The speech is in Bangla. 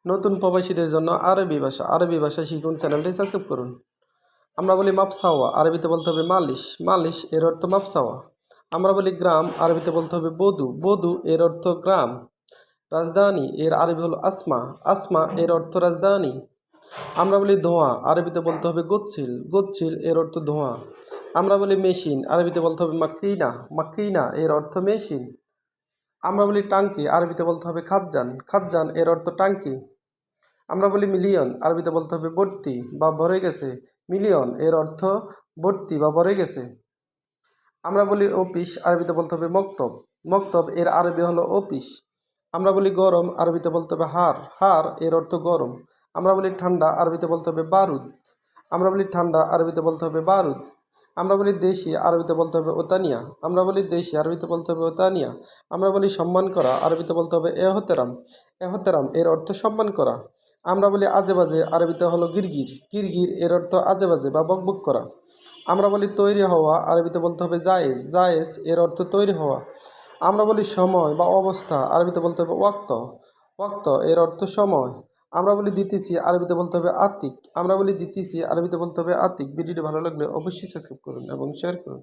নতুন প্রবাসীদের জন্য আরবি ভাষা শিখুন, চ্যানেলটি সাবস্ক্রাইব করুন। আমরা বলি মাপসাওয়া, আরবিতে বলতে হবে মালিশ, মালিশ এর অর্থ মাপসাওয়া। আমরা বলি গ্রাম, আরবিতে বলতে হবে বধু, বধু এর অর্থ গ্রাম। রাজধানী এর আরবি হলো আসমা, আসমা এর অর্থ রাজধানী। আমরা বলি ধোঁয়া, আরবিতে বলতে হবে গচ্ছিল, গচ্ছিল এর অর্থ ধোঁয়া। আমরা বলি মেশিন, আরবিতে বলতে হবে মাকিনা, মাকিনা এর অর্থ মেশিন। আমরা বলি টাঙ্কি, আরবিতে বলতে হবে খাদ্জান, খাদ্জান এর অর্থ টাঙ্কি। আমরা বলি মিলিয়ন, আরবিতে বলতে হবে ভর্তি বা ভরে গেছে, মিলিয়ন এর অর্থ ভর্তি বা ভরে গেছে। আমরা বলি অফিস, আরবিতে বলতে হবে মক্তব, মক্তব এর আরবি হলো অফিস। আমরা বলি গরম, আরবিতে বলতে হবে হার, হার এর অর্থ গরম। আমরা বলি ঠান্ডা, আরবিতে বলতে হবে বারুদ, আমরা বলি ঠান্ডা, আরবিতে বলতে হবে বারুদ। আমরা বলি দেশি, আরবিতে বলতে হবে ওতানিয়া, আমরা বলি দেশি, আরবিতে বলতে হবে ওতানিয়া। আমরা বলি সম্মান করা, আরবিতে বলতে হবে এহতেরাম, এহতেরাম এর অর্থ সম্মান করা। আমরা বলি আজে বাজে, আরবিতে হলো গিরগির, গিরগির এর অর্থ আজে বাজে বা বকবক করা। আমরা বলি তৈরি হওয়া, আরবিতে বলতে হবে জায়েজ, জায়েজ এর অর্থ তৈরি হওয়া। আমরা বলি সময় বা অবস্থা, আরবিতে বলতে হবে ওয়াক্ত, ওয়াক্ত এর অর্থ সময়। আমরা বলি দিতেছি, আরবিতে বলতে হবে আতিক, আমরা বলি দিতেছি, আরবিতে বলতে হবে আতিক। ভিডিওটি ভালো লাগলে অবশ্যই সাবস্ক্রাইব করুন এবং শেয়ার করুন।